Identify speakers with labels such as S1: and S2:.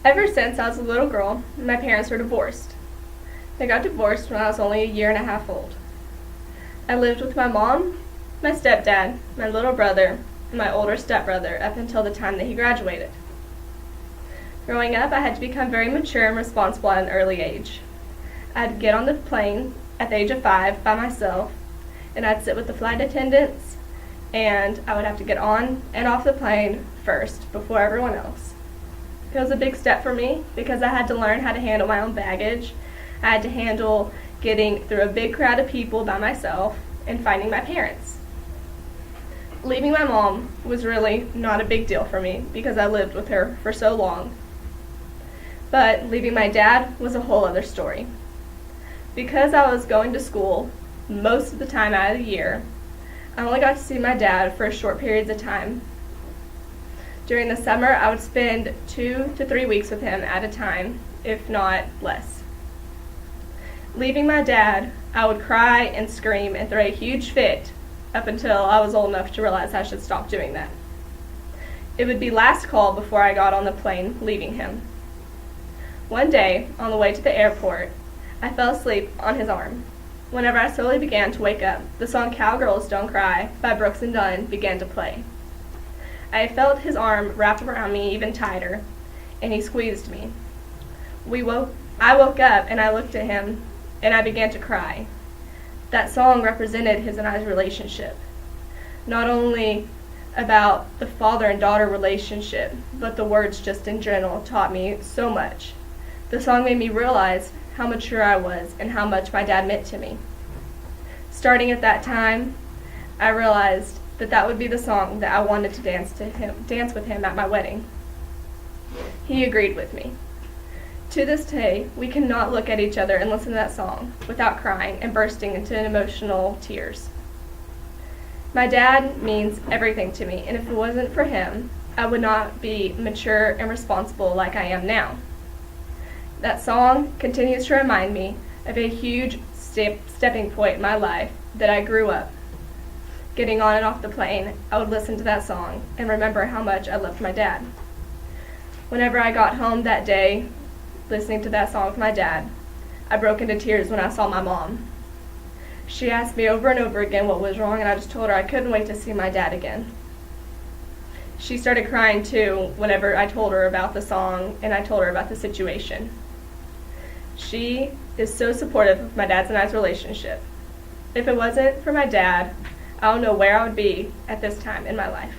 S1: Ever since I was a little girl, my parents were divorced. They got divorced when I was only a year and a half old. I lived with my mom, my stepdad, my little brother, and my older stepbrother up until the time that he graduated. Growing up, I had to become very mature and responsible at an early age. I'd get on the plane at the age of 5 by myself, and I'd sit with the flight attendants, and I would have to get on and off the plane first before everyone else. It was a big step for me because I had to learn how to handle my own baggage. I had to handle getting through a big crowd of people by myself and finding my parents. Leaving my mom was really not a big deal for me because I lived with her for so long. But leaving my dad was a whole other story. Because I was going to school most of the time out of the year, I only got to see my dad for short periods of time. During the summer, I would spend 2 to 3 weeks with him at a time, if not less. Leaving my dad, I would cry and scream and throw a huge fit up until I was old enough to realize I should stop doing that. It would be last call before I got on the plane leaving him. One day, on the way to the airport, I fell asleep on his arm. Whenever I slowly began to wake up, the song Cowgirls Don't Cry by Brooks and Dunn began to play. I felt his arm wrapped around me even tighter, and he squeezed me. I woke up and I looked at him, and I began to cry. That song represented his and I's relationship. Not only about the father and daughter relationship, but the words just in general taught me so much. The song made me realize how mature I was and how much my dad meant to me. Starting at that time, I realized that that would be the song that I wanted to dance with him at my wedding. He agreed with me. To this day, we cannot look at each other and listen to that song without crying and bursting into emotional tears. My dad means everything to me, and if it wasn't for him, I would not be mature and responsible like I am now. That song continues to remind me of a huge stepping point in my life that I grew up. Getting on and off the plane, I would listen to that song and remember how much I loved my dad. Whenever I got home that day, listening to that song with my dad, I broke into tears when I saw my mom. She asked me over and over again what was wrong, and I just told her I couldn't wait to see my dad again. She started crying too whenever I told her about the song and I told her about the situation. She is so supportive of my dad's and I's relationship. If it wasn't for my dad, I don't know where I would be at this time in my life.